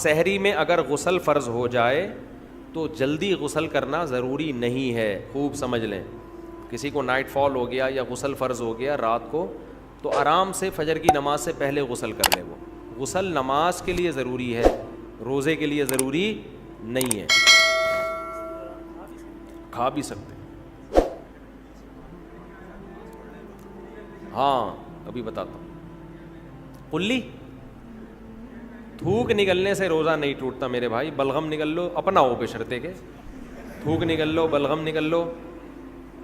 سحری میں اگر غسل فرض ہو جائے تو جلدی غسل کرنا ضروری نہیں ہے. خوب سمجھ لیں, کسی کو نائٹ فال ہو گیا یا غسل فرض ہو گیا رات کو, تو آرام سے فجر کی نماز سے پہلے غسل کر لے. وہ غسل نماز کے لیے ضروری ہے, روزے کے لیے ضروری نہیں ہے. کھا بھی سکتے, ہاں ابھی بتاتا ہوں. قلی, تھوک نکلنے سے روزہ نہیں ٹوٹتا میرے بھائی. بلغم نکل لو, اپنا ہو بشرطے کے, تھوک نکل لو, بلغم نکل لو,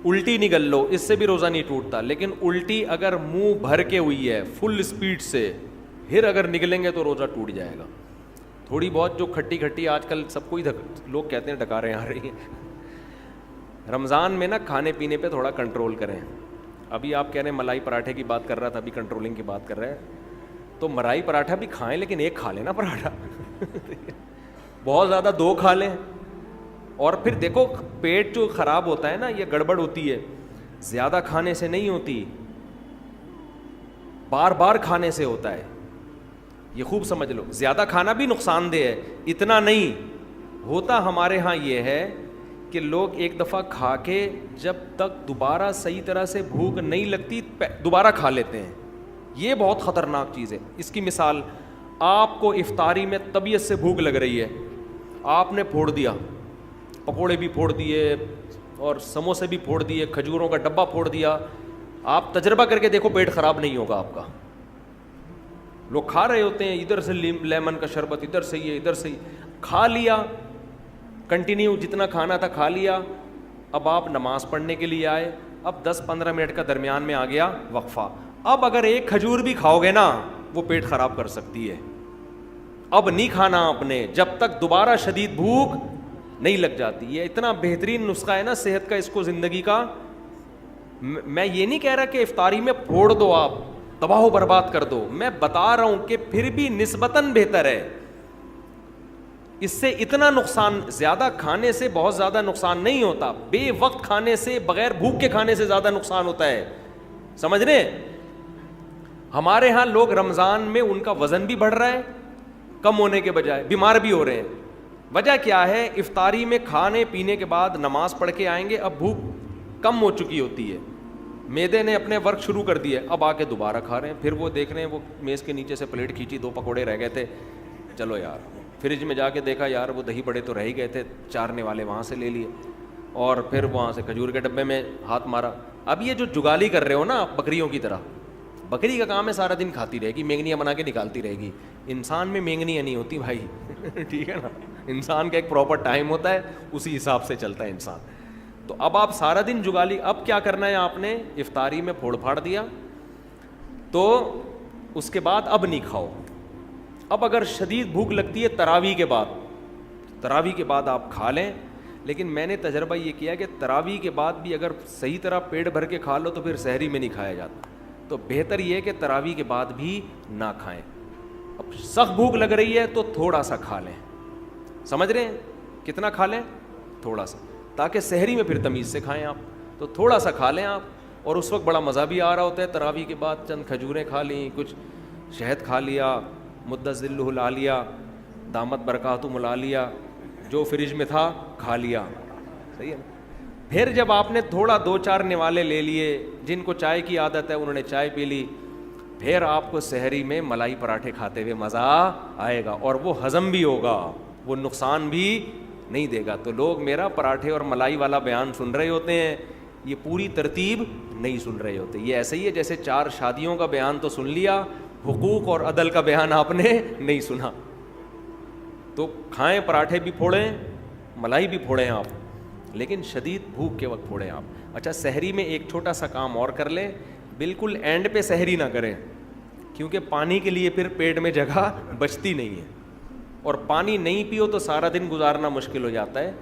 الٹی نکل لو, اس سے بھی روزہ نہیں ٹوٹتا. لیکن الٹی اگر منہ بھر کے ہوئی ہے فل اسپیڈ سے, پھر اگر نکلیں گے تو روزہ ٹوٹ جائے گا. تھوڑی بہت جو کھٹی کھٹی آج کل سب کو ہی لوگ کہتے ہیں ڈکاریں آ رہی ہیں. رمضان میں نا کھانے پینے پہ تھوڑا کنٹرول کریں. ابھی آپ کہہ رہے ہیں ملائی پراٹھے کی بات کر رہا تھا, ابھی کنٹرولنگ کی بات کر رہے ہیں, تو ملائی پراٹھا بھی کھائیں لیکن ایک کھا لیں نا پراٹھا. بہت زیادہ دو کھا لیں. اور پھر دیکھو پیٹ جو خراب ہوتا ہے نا, یہ گڑبڑ ہوتی ہے زیادہ کھانے سے نہیں ہوتی, بار بار کھانے سے ہوتا ہے. یہ خوب سمجھ لو, زیادہ کھانا بھی نقصان دہ ہے, اتنا نہیں ہوتا. ہمارے ہاں یہ ہے کہ لوگ ایک دفعہ کھا کے جب تک دوبارہ صحیح طرح سے بھوک نہیں لگتی دوبارہ کھا لیتے ہیں. یہ بہت خطرناک چیز ہے. اس کی مثال, آپ کو افطاری میں طبیعت سے بھوک لگ رہی ہے, آپ نے پھوڑ دیا, پکوڑے بھی پھوڑ دیے اور سموسے بھی پھوڑ دیے, کھجوروں کا ڈبہ پھوڑ دیا. آپ تجربہ کر کے دیکھو پیٹ خراب نہیں ہوگا آپ کا. لوگ کھا رہے ہوتے ہیں, ادھر سے لیمن کا شربت, ادھر سے یہ, ادھر سے کھا لیا, کنٹینیو جتنا کھانا تھا کھا لیا. اب آپ نماز پڑھنے کے لیے آئے, اب 10-15 منٹ کا درمیان میں آ گیا وقفہ. اب اگر ایک کھجور بھی کھاؤ گے نا وہ پیٹ خراب کر سکتی ہے. اب نہیں کھانا آپ نے جب تک دوبارہ شدید بھوک نہیں لگ جاتی. یہ اتنا بہترین نسخہ ہے نا صحت کا, اس کو زندگی کا. میں یہ نہیں کہہ رہا کہ افطاری میں پھوڑ دو, آپ تباہ و برباد کر دو. میں بتا رہا ہوں کہ پھر بھی نسبتاً بہتر ہے. اس سے اتنا نقصان, زیادہ کھانے سے بہت زیادہ نقصان نہیں ہوتا. بے وقت کھانے سے, بغیر بھوک کے کھانے سے زیادہ نقصان ہوتا ہے. سمجھ رہے ہیں؟ ہمارے ہاں لوگ رمضان میں ان کا وزن بھی بڑھ رہا ہے کم ہونے کے بجائے, بیمار بھی ہو رہے ہیں. وجہ کیا ہے؟ افطاری میں کھانے پینے کے بعد نماز پڑھ کے آئیں گے, اب بھوک کم ہو چکی ہوتی ہے, معدے نے اپنے ورک شروع کر دیے, اب آ کے دوبارہ کھا رہے ہیں. پھر وہ دیکھ رہے ہیں وہ میز کے نیچے سے پلیٹ کھینچی, 2 پکوڑے رہ گئے تھے, چلو یار. فریج میں جا کے دیکھا, یار وہ دہی بڑے تو رہ ہی گئے تھے, چارنے والے وہاں سے لے لیے, اور پھر وہاں سے کھجور کے ڈبے میں ہاتھ مارا. اب یہ جو جگالی کر رہے ہو نا بکریوں کی طرح, بکری کا کام ہے سارا دن کھاتی رہے گی, مینگنیاں بنا کے نکالتی رہے گی. انسان میں مینگنیاں نہیں ہوتی بھائی. ٹھیک ہے نا, انسان کا ایک پراپر ٹائم ہوتا ہے, اسی حساب سے چلتا ہے انسان. تو اب آپ سارا دن جگالی, اب کیا کرنا ہے آپ نے؟ افطاری میں پھوڑ پھاڑ دیا تو اس کے بعد اب نہیں کھاؤ. اب اگر شدید بھوک لگتی ہے تراویح کے بعد, تراویح کے بعد آپ کھا لیں. لیکن میں نے تجربہ یہ کیا کہ تراویح کے بعد بھی اگر صحیح طرح پیٹ بھر کے کھا لو تو پھر سحری میں نہیں کھایا جاتا. تو بہتر یہ ہے کہ تراویح کے بعد بھی نہ کھائیں. اب سخت بھوک لگ رہی ہے تو تھوڑا سا کھا لیں. سمجھ رہے ہیں؟ کتنا کھا لیں؟ تھوڑا سا, تاکہ سحری میں پھر تمیز سے کھائیں آپ. تو تھوڑا سا کھا لیں آپ, اور اس وقت بڑا مزہ بھی آ رہا ہوتا ہے. تراویح کے بعد چند کھجوریں کھا لیں, کچھ شہد کھا لیا, مدت ذلہ لا لیا, دامت برکاتہ لا لیا, جو فریج میں تھا کھا لیا. صحیح ہے نا؟ پھر جب آپ نے تھوڑا 2-4 نوالے لے لیے, جن کو چائے کی عادت ہے انہوں نے چائے پی لی, پھر آپ کو سحری میں ملائی پراٹھے کھاتے ہوئے مزہ آئے گا, اور وہ ہضم بھی ہوگا, وہ نقصان بھی نہیں دے گا. تو لوگ میرا پراٹھے اور ملائی والا بیان سن رہے ہوتے ہیں, یہ پوری ترتیب نہیں سن رہے ہوتے. یہ ایسے ہی ہے جیسے 4 شادیوں کا بیان تو سن لیا, حقوق اور عدل کا بیان آپ نے نہیں سنا. تو کھائیں, پراٹھے بھی پھوڑیں, ملائی بھی پھوڑیں آپ, لیکن شدید بھوک کے وقت پھوڑیں آپ. اچھا, سحری میں ایک چھوٹا سا کام اور کر لیں, بالکل اینڈ پہ سحری نہ کریں, کیونکہ پانی کے لیے پھر پیٹ میں جگہ بچتی نہیں ہے, اور پانی نہیں پیو تو سارا دن گزارنا مشکل ہو جاتا ہے.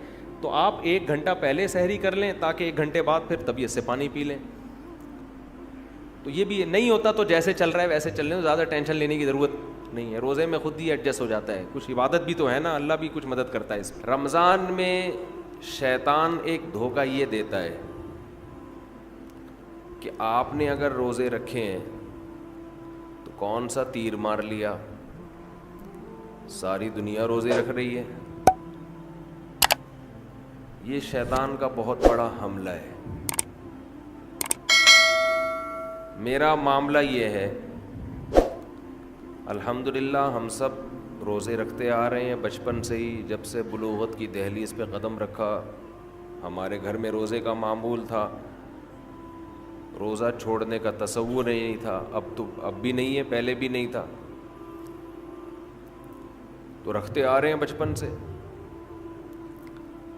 تو آپ 1 گھنٹہ پہلے سحری کر لیں, تاکہ 1 گھنٹے بعد پھر طبیعت سے پانی پی لیں. تو یہ بھی نہیں ہوتا تو جیسے چل رہا ہے ویسے چل رہے, زیادہ ٹینشن لینے کی ضرورت نہیں ہے. روزے میں خود ہی ایڈجسٹ ہو جاتا ہے, کچھ عبادت بھی تو ہے نا, اللہ بھی کچھ مدد کرتا ہے اس میں. رمضان میں شیطان ایک دھوکہ یہ دیتا ہے کہ آپ نے اگر روزے رکھے ہیں تو کون سا تیر مار لیا, ساری دنیا روزے رکھ رہی ہے. یہ شیطان کا بہت بڑا حملہ ہے. میرا معاملہ یہ ہے، الحمدللہ ہم سب روزے رکھتے آ رہے ہیں بچپن سے ہی. جب سے بلوغت کی دہلیز پہ قدم رکھا ہمارے گھر میں روزے کا معمول تھا. روزہ چھوڑنے کا تصور ہی نہیں تھا. اب بھی نہیں ہے، پہلے بھی نہیں تھا. تو رکھتے آ رہے ہیں بچپن سے،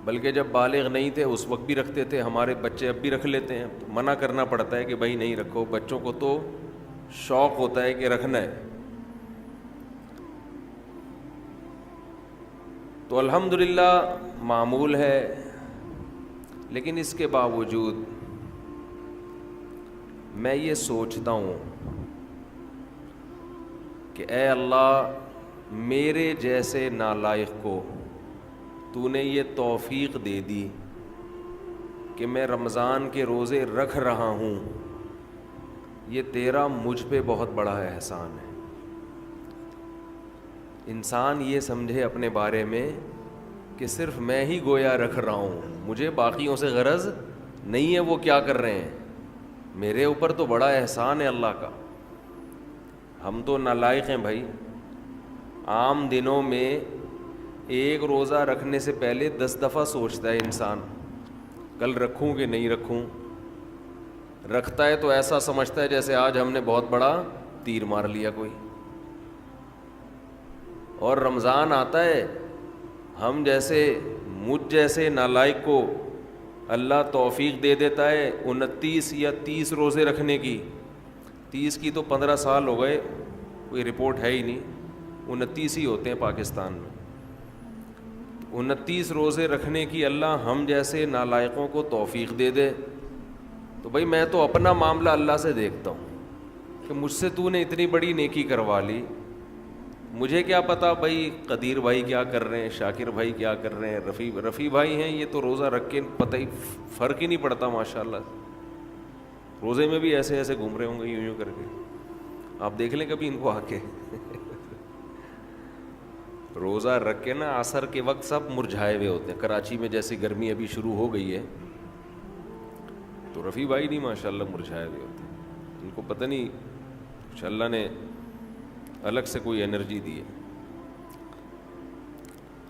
بلکہ جب بالغ نہیں تھے اس وقت بھی رکھتے تھے. ہمارے بچے اب بھی رکھ لیتے ہیں. تو منع کرنا پڑتا ہے کہ بھائی نہیں رکھو. بچوں کو تو شوق ہوتا ہے کہ رکھنا ہے. تو الحمدللہ معمول ہے. لیکن اس کے باوجود میں یہ سوچتا ہوں کہ اے اللہ، میرے جیسے نالائق کو تو نے یہ توفیق دے دی کہ میں رمضان کے روزے رکھ رہا ہوں. یہ تیرا مجھ پہ بہت بڑا احسان ہے. انسان یہ سمجھے اپنے بارے میں کہ صرف میں ہی گویا رکھ رہا ہوں، مجھے باقیوں سے غرض نہیں ہے وہ کیا کر رہے ہیں. میرے اوپر تو بڑا احسان ہے اللہ کا. ہم تو نالائق ہیں بھائی. عام دنوں میں ایک روزہ رکھنے سے پہلے 10 دفعہ سوچتا ہے انسان کل رکھوں کہ نہیں رکھوں. رکھتا ہے تو ایسا سمجھتا ہے جیسے آج ہم نے بہت بڑا تیر مار لیا کوئی. اور رمضان آتا ہے، ہم جیسے مجھ جیسے نالائق کو اللہ توفیق دے دیتا ہے 29 یا 30 روزے رکھنے کی. 30 کی تو 15 سال ہو گئے، کوئی رپورٹ ہے ہی نہیں. 29 ہی ہوتے ہیں پاکستان میں. 29 روزے رکھنے کی اللہ ہم جیسے نالائقوں کو توفیق دے دے. تو بھائی میں تو اپنا معاملہ اللہ سے دیکھتا ہوں کہ مجھ سے تو نے اتنی بڑی نیکی کروا لی. مجھے کیا پتا بھائی قدیر بھائی کیا کر رہے ہیں، شاکر بھائی کیا کر رہے ہیں، رفیع بھائی ہیں، یہ تو روزہ رکھ کے پتہ ہی فرق ہی نہیں پڑتا ماشاءاللہ. روزے میں بھی ایسے ایسے گھوم رہے ہوں گے یوں یوں کر کے. آپ دیکھ لیں کبھی ان کو آ کے. روزہ رکھ کے نا عصر کے وقت سب مرجھائے ہوئے ہوتے ہیں. کراچی میں جیسی گرمی ابھی شروع ہو گئی ہے تو رفیع بھائی نہیں ماشاءاللہ مرجھائے ہوئے ہوتے ہیں. ان کو پتہ نہیں کچھ اللہ نے الگ سے کوئی انرجی دی ہے.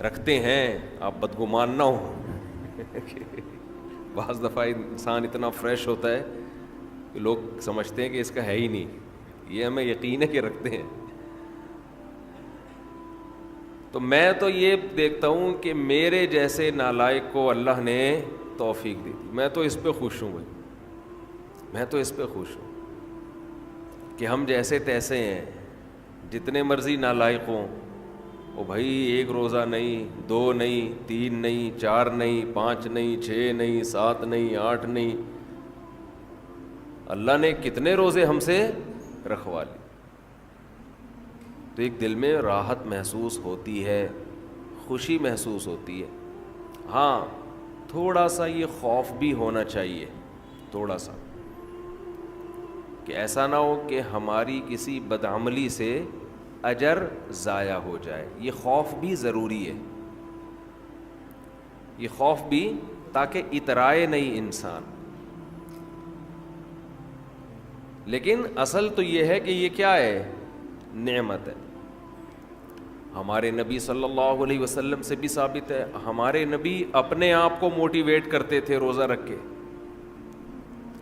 رکھتے ہیں، آپ بدگمان نہ ہو. بعض دفعہ انسان اتنا فریش ہوتا ہے کہ لوگ سمجھتے ہیں کہ اس کا ہے ہی نہیں. یہ ہمیں یقین ہے کہ رکھتے ہیں. تو میں تو یہ دیکھتا ہوں کہ میرے جیسے نالائق کو اللہ نے توفیق دی. میں تو اس پہ خوش ہوں بھائی. میں تو اس پہ خوش ہوں کہ ہم جیسے تیسے ہیں. جتنے مرضی نالائق ہوں، او بھائی ایک روزہ نہیں، 2 نہیں، 3 نہیں، 4 نہیں، 5 نہیں، 6 نہیں، 7 نہیں، 8 نہیں. اللہ نے کتنے روزے ہم سے رکھوا لی. تو ایک دل میں راحت محسوس ہوتی ہے، خوشی محسوس ہوتی ہے. ہاں تھوڑا سا یہ خوف بھی ہونا چاہیے، تھوڑا سا، کہ ایسا نہ ہو کہ ہماری کسی بدعملی سے اجر ضائع ہو جائے. یہ خوف بھی ضروری ہے. یہ خوف بھی تاکہ اترائے نہیں انسان. لیکن اصل تو یہ ہے کہ یہ کیا ہے؟ نعمت ہے. ہمارے نبی صلی اللہ علیہ وسلم سے بھی ثابت ہے. ہمارے نبی اپنے آپ کو موٹیویٹ کرتے تھے روزہ رکھ کے.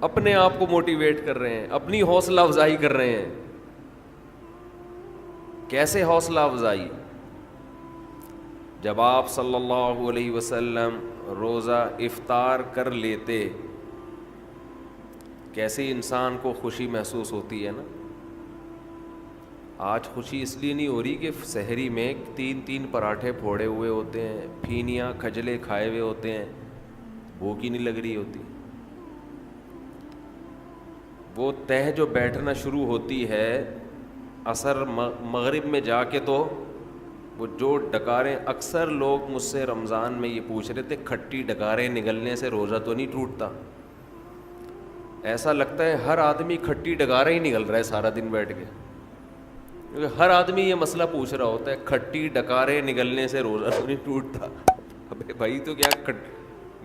اپنے آپ کو موٹیویٹ کر رہے ہیں، اپنی حوصلہ افزائی کر رہے ہیں. کیسے حوصلہ افزائی؟ جب آپ صلی اللہ علیہ وسلم روزہ افطار کر لیتے، کیسے انسان کو خوشی محسوس ہوتی ہے نا. آج خوشی اس لیے نہیں ہو رہی کہ سحری میں 3 پراٹھے پھوڑے ہوئے ہوتے ہیں، پھینیاں کھجلے کھائے ہوئے ہوتے ہیں، بھوک ہی نہیں لگ رہی ہوتی. وہ تہ جو بیٹھنا شروع ہوتی ہے عصر مغرب میں جا کے، تو وہ جو ڈکاریں، اکثر لوگ مجھ سے رمضان میں یہ پوچھ رہے تھے کھٹی ڈکاریں نگلنے سے روزہ تو نہیں ٹوٹتا؟ ایسا لگتا ہے ہر آدمی کھٹی ڈکاریں ہی نگل رہا ہے سارا دن بیٹھ کے. ہر آدمی یہ مسئلہ پوچھ رہا ہوتا ہے، کھٹی ڈکاریں نگلنے سے روزہ تو نہیں ٹوٹتا؟ ابے بھائی تو کیا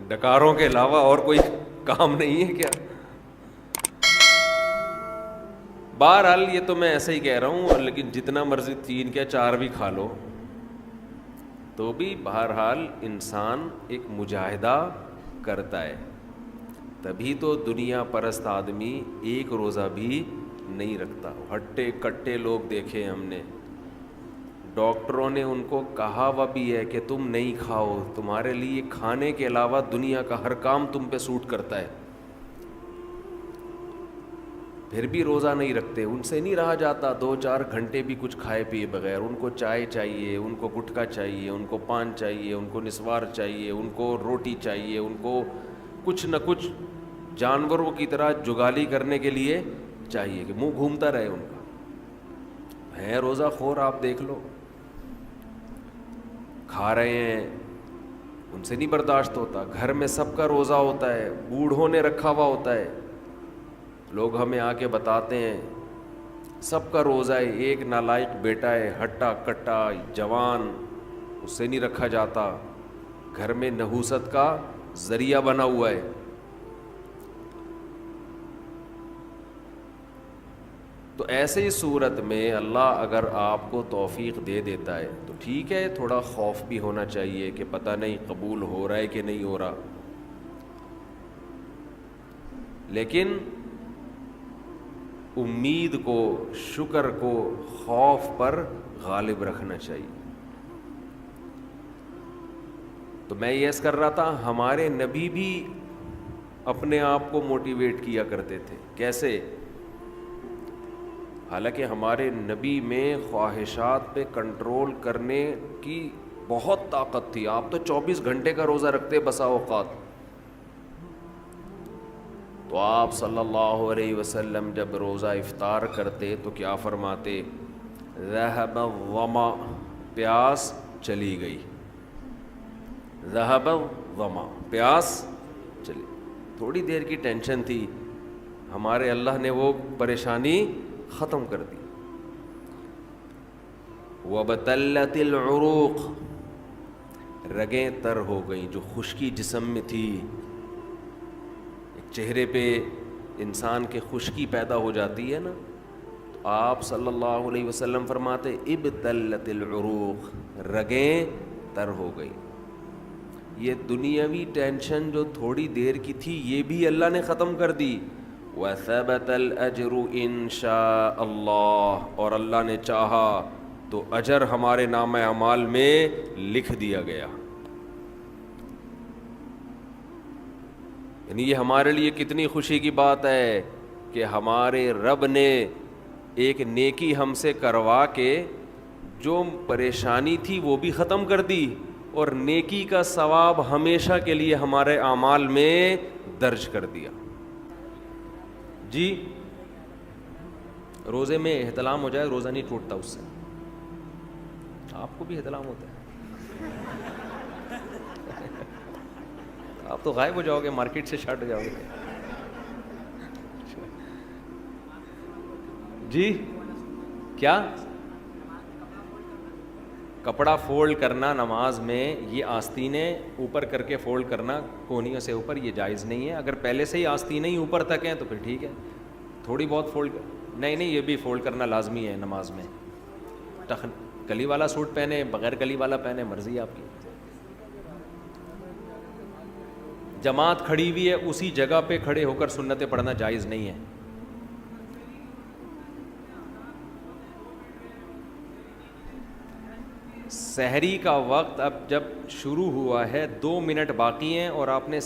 ڈکاروں کے علاوہ اور کوئی کام نہیں ہے کیا؟ بہرحال یہ تو میں ایسے ہی کہہ رہا ہوں، لیکن جتنا مرضی 3 کیا 4 بھی کھا لو تو بھی بہرحال انسان ایک مجاہدہ کرتا ہے. تبھی تو دنیا پرست آدمی ایک روزہ بھی نہیں رکھتا. ہٹے کٹے لوگ دیکھے ہم نے، ڈاکٹروں نے ان کو کہا ہوا بھی ہے کہ تم نہیں کھاؤ، تمہارے لیے کھانے کے علاوہ دنیا کا ہر کام تم پہ سوٹ کرتا ہے، پھر بھی روزہ نہیں رکھتے. ان سے نہیں رہا جاتا 2-4 گھنٹے بھی کچھ کھائے پیے بغیر. ان کو چائے چاہیے، ان کو گٹکا چاہیے، ان کو پان چاہیے، ان کو نسوار چاہیے، ان کو روٹی چاہیے، ان کو کچھ نہ کچھ جانوروں کی طرح جگالی کرنے کے لیے چاہیے کہ منہ گھومتا رہے ان کا. ہے روزہ خور، آپ دیکھ لو، کھا رہے ہیں، ان سے نہیں برداشت ہوتا. گھر میں سب کا روزہ ہوتا ہے، بوڑھوں نے رکھا ہوا ہوتا ہے. لوگ ہمیں آ کے بتاتے ہیں سب کا روزہ ہے، ایک نالائق بیٹا ہے ہٹا کٹا جوان، اس سے نہیں رکھا جاتا، گھر میں نحوست کا ذریعہ بنا ہوا ہے. تو ایسے ہی صورت میں اللہ اگر آپ کو توفیق دے دیتا ہے تو ٹھیک ہے، تھوڑا خوف بھی ہونا چاہیے کہ پتہ نہیں قبول ہو رہا ہے کہ نہیں ہو رہا، لیکن امید کو، شکر کو خوف پر غالب رکھنا چاہیے. تو میں یہ عرض کر رہا تھا، ہمارے نبی بھی اپنے آپ کو موٹیویٹ کیا کرتے تھے. کیسے؟ حالانکہ ہمارے نبی میں خواہشات پہ کنٹرول کرنے کی بہت طاقت تھی. آپ تو 24 گھنٹے کا روزہ رکھتے بسا اوقات. تو آپ صلی اللہ علیہ وسلم جب روزہ افطار کرتے تو کیا فرماتے؟ ذہب الظما، پیاس چلی گئی. ذہب الظما، پیاس چلی. تھوڑی دیر کی ٹینشن تھی، ہمارے اللہ نے وہ پریشانی ختم کر دی. وَبَتَلَّتِ الْعُرُوقُ، رگیں تر ہو گئیں. جو خشکی جسم میں تھی، چہرے پہ انسان کے خشکی پیدا ہو جاتی ہے نا، تو آپ صلی اللہ علیہ وسلم فرماتے ابتلت العروق، رگیں تر ہو گئی. یہ دنیاوی ٹینشن جو تھوڑی دیر کی تھی یہ بھی اللہ نے ختم کر دی. وَثَبَتَ الْأَجْرُ إِن شَاءَ اللَّهُ، اور اللہ نے چاہا تو اجر ہمارے نامہ اعمال میں لکھ دیا گیا. یعنی یہ ہمارے لیے کتنی خوشی کی بات ہے کہ ہمارے رب نے ایک نیکی ہم سے کروا کے جو پریشانی تھی وہ بھی ختم کر دی، اور نیکی کا ثواب ہمیشہ کے لیے ہمارے اعمال میں درج کر دیا. جی روزے میں احتلام ہو جائے روزہ نہیں ٹوٹتا اس سے. آپ کو بھی احتلام ہوتا ہے؟ آپ تو غائب ہو جاؤ گے، مارکیٹ سے شٹ جاؤ گے. جی کیا؟ کپڑا فولڈ کرنا نماز میں، یہ آستینیں اوپر کر کے فولڈ کرنا کونیوں سے اوپر، یہ جائز نہیں ہے. اگر پہلے سے ہی آستینیں ہی اوپر تک ہیں تو پھر ٹھیک ہے، تھوڑی بہت فولڈ نہیں، یہ بھی فولڈ کرنا لازمی ہے نماز میں. کلی والا سوٹ پہنے، بغیر کلی والا پہنے، مرضی آپ کی. جماعت کھڑی ہوئی ہے، اسی جگہ پہ کھڑے ہو کر سنتیں پڑھنا جائز نہیں ہے. سحری کا وقت اب جب شروع ہوا ہے، 2 منٹ باقی ہیں اور آپ نے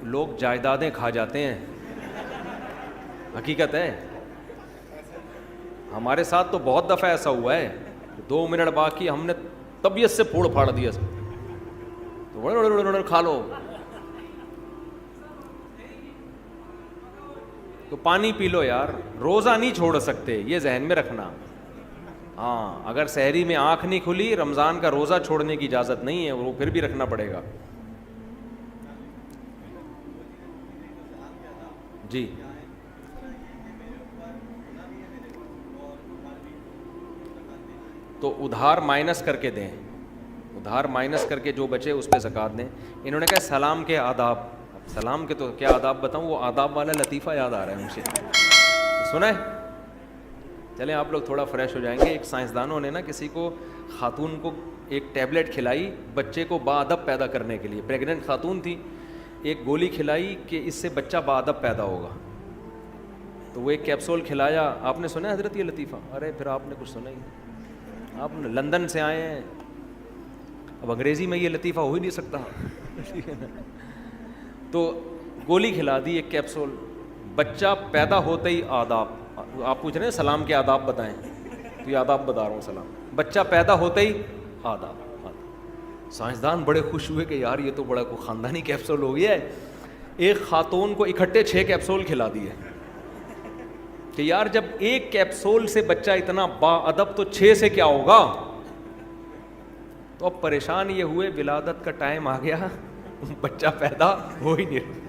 لوگ جائیدادیں کھا جاتے ہیں. حقیقت ہے، ہمارے ساتھ تو بہت دفعہ ایسا ہوا ہے. 2 منٹ باقی، ہم نے طبیعت سے پھوڑ پھاڑ دیا تو کھا لو. تو پانی پی لو یار، روزہ نہیں چھوڑ سکتے، یہ ذہن میں رکھنا. ہاں اگر سحری میں آنکھ نہیں کھلی، رمضان کا روزہ چھوڑنے کی اجازت نہیں ہے، وہ پھر بھی رکھنا پڑے گا. جی تو ادھار مائنس کر کے دیں, ادھار مائنس کر کے جو بچے اس پہ زکوٰۃ دیں. انہوں نے کہا سلام کے آداب. سلام کے تو کیا آداب بتاؤں, وہ آداب والا لطیفہ یاد آ رہا ہے مجھے, سنا ہے؟ چلیں آپ لوگ تھوڑا فریش ہو جائیں گے. ایک سائنسدانوں نے نا کسی کو, خاتون کو ایک ٹیبلٹ کھلائی بچے کو باادب پیدا کرنے کے لیے, پریگننٹ خاتون تھی, ایک گولی کھلائی کہ اس سے بچہ باادب پیدا ہوگا. تو وہ ایک کیپسول کھلایا. آپ نے سنا ہے حضرت یہ لطیفہ؟ ارے پھر آپ نے کچھ سنا ہی نہیں, آپ لندن سے آئے ہیں, اب انگریزی میں یہ لطیفہ ہو ہی نہیں سکتا. تو گولی کھلا دی ایک کیپسول, بچہ پیدا ہوتے ہی آداب, آپ پوچھ رہے ہیں سلام کے آداب بتائیں, تو یہ آداب بتا رہا ہوں. سلام, بچہ پیدا ہوتے ہی آداب. سائنسدان بڑے خوش ہوئے کہ یار یہ تو بڑا کوئی خاندانی کیپسول ہو گیا ہے. ایک خاتون کو اکٹھے 6 کیپسول کھلا دیے کہ یار جب ایک کیپسول سے بچہ اتنا با ادب تو 6 سے کیا ہوگا. تو اب پریشان یہ ہوئے, ولادت کا ٹائم آ گیا, بچہ پیدا ہو ہی نہیں رہا.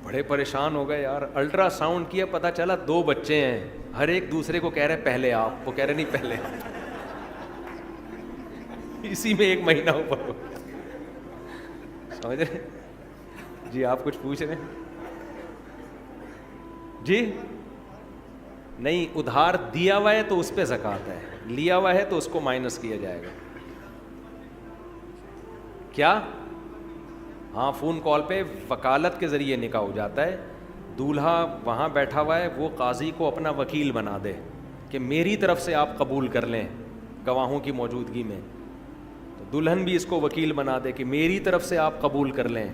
بڑے پریشان ہو گئے یار. الٹرا ساؤنڈ کیا, پتہ چلا 2 بچے ہیں, ہر ایک دوسرے کو کہہ رہے پہلے آپ, وہ کہہ رہے نہیں پہلے. اسی میں 1 مہینہ اوپر ہو, سمجھ رہے جی؟ آپ کچھ پوچھ رہے ہیں جی؟ نہیں, ادھار دیا ہوا ہے تو اس پہ زکوٰۃ ہے, لیا ہوا ہے تو اس کو مائنس کیا جائے گا. کیا؟ ہاں, فون کال پہ وکالت کے ذریعے نکاح ہو جاتا ہے. دولہا وہاں بیٹھا ہوا ہے, وہ قاضی کو اپنا وکیل بنا دے کہ میری طرف سے آپ قبول کر لیں گواہوں کی موجودگی میں. تو دلہن بھی اس کو وکیل بنا دے کہ میری طرف سے آپ قبول کر لیں.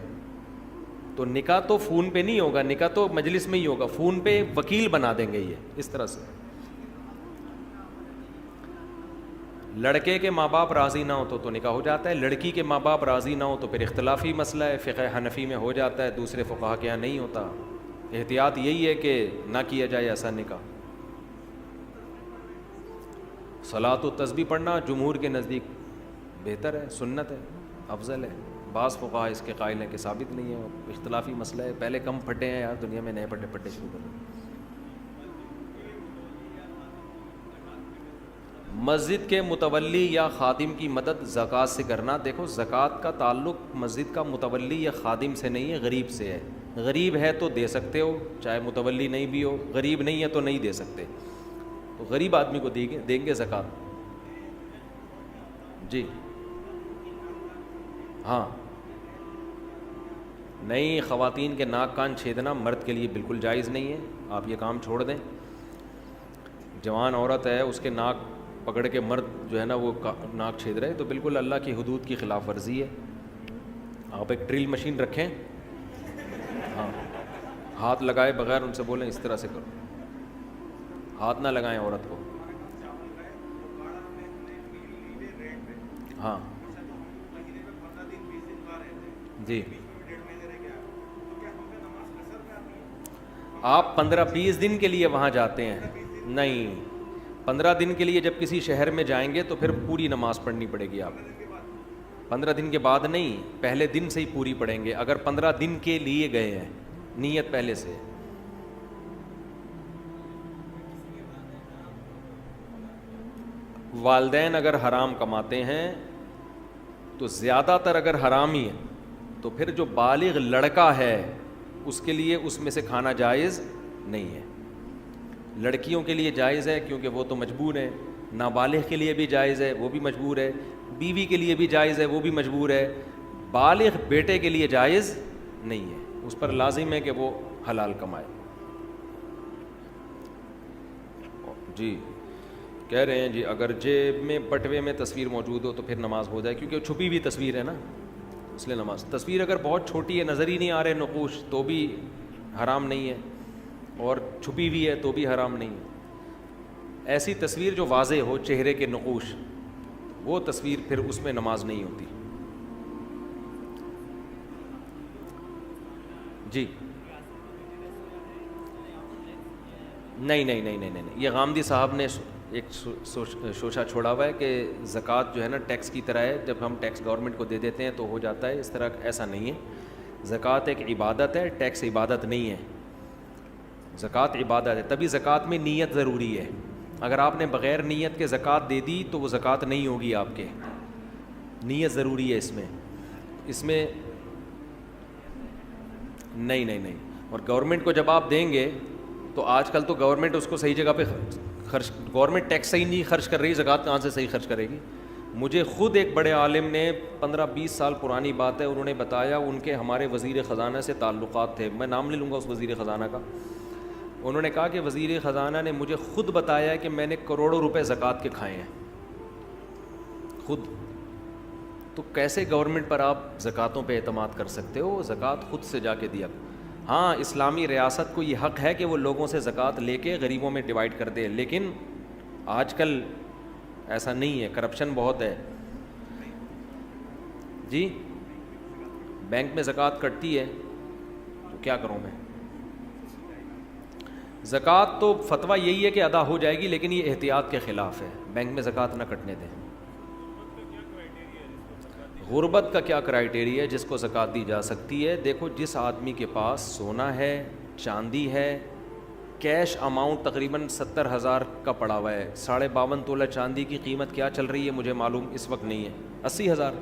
تو نکاح تو فون پہ نہیں ہوگا, نکاح تو مجلس میں ہی ہوگا, فون پہ وکیل بنا دیں گے یہ اس طرح سے. لڑکے کے ماں باپ راضی نہ ہو تو نکاح ہو جاتا ہے, لڑکی کے ماں باپ راضی نہ ہو تو پھر اختلافی مسئلہ ہے. فقہ حنفی میں ہو جاتا ہے, دوسرے فقہا کے یہاں نہیں ہوتا. احتیاط یہی ہے کہ نہ کیا جائے ایسا نکاح. صلاۃ و تسبیح پڑھنا جمہور کے نزدیک بہتر ہے, سنت ہے, افضل ہے. بعض فقہا اس کے قائل ہیں کہ ثابت نہیں ہے, اختلافی مسئلہ ہے. پہلے کم پھٹے ہیں یار دنیا میں, نئے پھٹے شروع کر دیں. مسجد کے متولی یا خادم کی مدد زکوٰۃ سے کرنا. دیکھو زکوٰۃ کا تعلق مسجد کا متولی یا خادم سے نہیں ہے, غریب سے ہے. غریب ہے تو دے سکتے ہو, چاہے متولی نہیں بھی ہو. غریب نہیں ہے تو نہیں دے سکتے, تو غریب آدمی کو دیں گے زکوٰۃ. جی ہاں, نہیں, خواتین کے ناک کان چھیدنا مرد کے لیے بالکل جائز نہیں ہے. آپ یہ کام چھوڑ دیں. جوان عورت ہے, اس کے ناک پکڑ کے مرد جو ہے نا وہ ناک چھید رہے, تو بالکل اللہ کی حدود کی خلاف ورزی ہے. آپ ایک ڈرل مشین رکھیں, ہاں, ہاتھ لگائے بغیر ان سے بولیں اس طرح سے کرو, ہاتھ نہ لگائیں عورت کو. ہاں جی, آپ 15-20 دن کے لیے وہاں جاتے ہیں. نہیں, 15 دن کے لیے جب کسی شہر میں جائیں گے تو پھر پوری نماز پڑھنی پڑے گی. آپ 15 دن کے بعد نہیں, پہلے دن سے ہی پوری پڑھیں گے. اگر 15 دن کے لیے گئے ہیں, نیت پہلے سے. والدین اگر حرام کماتے ہیں تو زیادہ تر اگر حرام ہی ہے تو پھر جو بالغ لڑکا ہے اس کے لیے اس میں سے کھانا جائز نہیں ہے. لڑکیوں کے لیے جائز ہے کیونکہ وہ تو مجبور ہیں, نابالغ کے لیے بھی جائز ہے, وہ بھی مجبور ہے, بیوی کے لیے بھی جائز ہے, وہ بھی مجبور ہے. بالغ بیٹے کے لیے جائز نہیں ہے, اس پر لازم ہے کہ وہ حلال کمائے. جی کہہ رہے ہیں جی اگر جیب میں بٹوے میں تصویر موجود ہو تو پھر نماز ہو جائے, کیونکہ چھپی ہوئی تصویر ہے نا, اس لیے نماز. تصویر اگر بہت چھوٹی ہے, نظر ہی نہیں آ رہے نقوش, تو بھی حرام نہیں ہے, اور چھپی ہوئی ہے تو بھی حرام نہیں ہے. ایسی تصویر جو واضح ہو, چہرے کے نقوش, وہ تصویر پھر اس میں نماز نہیں ہوتی. جی نہیں نہیں نہیں نہیں نہیں, یہ غامدی صاحب نے ایک شوشہ چھوڑا ہوا ہے کہ زکوٰۃ جو ہے نا ٹیکس کی طرح ہے, جب ہم ٹیکس گورنمنٹ کو دے دیتے ہیں تو ہو جاتا ہے, اس طرح ایسا نہیں ہے. زکوٰۃ ایک عبادت ہے, ٹیکس عبادت نہیں ہے. زکوٰۃ عبادت ہے, تبھی زکوٰۃ میں نیت ضروری ہے. اگر آپ نے بغیر نیت کے زکوٰۃ دے دی تو وہ زکوٰۃ نہیں ہوگی آپ کے. نیت ضروری ہے اس میں نہیں. اور گورنمنٹ کو جب آپ دیں گے تو آج کل تو گورنمنٹ اس کو صحیح جگہ پہ خرچ, گورنمنٹ ٹیکس صحیح نہیں خرچ کر رہی, زکوٰۃ کہاں سے صحیح خرچ کرے گی. مجھے خود ایک بڑے عالم نے 15-20 سال پرانی بات ہے, انہوں نے بتایا ان کے ہمارے وزیر خزانہ سے تعلقات تھے, میں نام لے لوں گا اس وزیر خزانہ کا. انہوں نے کہا کہ وزیر خزانہ نے مجھے خود بتایا کہ میں نے کروڑوں روپے زکوٰۃ کے کھائے ہیں خود. تو کیسے گورنمنٹ پر آپ زکوٰۃوں پہ اعتماد کر سکتے ہو؟ زکوٰۃ خود سے جا کے دیا. ہاں اسلامی ریاست کو یہ حق ہے کہ وہ لوگوں سے زکوٰۃ لے کے غریبوں میں ڈیوائڈ کر دے, لیکن آج کل ایسا نہیں ہے, کرپشن بہت ہے. جی بینک میں زکوٰۃ کٹتی ہے تو کیا کروں میں؟ زکوٰۃ تو فتویٰ یہی ہے کہ ادا ہو جائے گی, لیکن یہ احتیاط کے خلاف ہے, بینک میں زکوٰۃ نہ کٹنے دیں. غربت کا کیا کرائیٹیریا ہے جس کو زکوٰۃ دی جا سکتی ہے؟ دیکھو جس آدمی کے پاس سونا ہے, چاندی ہے, کیش اماؤنٹ تقریباً 70,000 کا پڑا ہوا ہے, 52.5 تولہ چاندی کی قیمت کیا چل رہی ہے مجھے معلوم اس وقت نہیں ہے, 80,000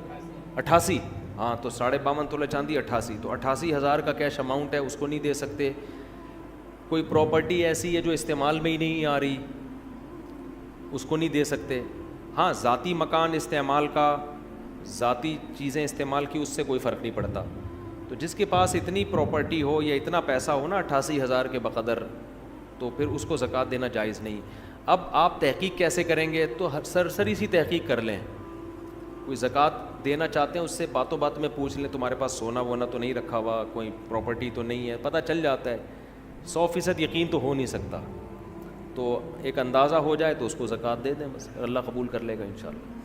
88, ہاں تو 52.5 تولہ چاندی 88, تو 88,000 کا کیش اماؤنٹ ہے, اس کو نہیں دے سکتے. کوئی پراپرٹی ایسی ہے جو استعمال میں ہی نہیں آ رہی, اس کو نہیں دے سکتے. ہاں ذاتی مکان استعمال کا, ذاتی چیزیں استعمال کی, اس سے کوئی فرق نہیں پڑتا. تو جس کے پاس اتنی پراپرٹی ہو یا اتنا پیسہ ہو نا 88,000 کے بقدر, تو پھر اس کو زکوٰۃ دینا جائز نہیں. اب آپ تحقیق کیسے کریں گے؟ تو سرسری سی تحقیق کر لیں. کوئی زکوٰۃ دینا چاہتے ہیں اس سے باتوں بات میں پوچھ لیں تمہارے پاس سونا وونا تو نہیں رکھا ہوا, کوئی پراپرٹی تو نہیں ہے, پتہ چل جاتا ہے. 100% یقین تو ہو نہیں سکتا, تو ایک اندازہ ہو جائے تو اس کو زکوٰۃ دے دیں بس, اللہ قبول کر لے گا انشاءاللہ.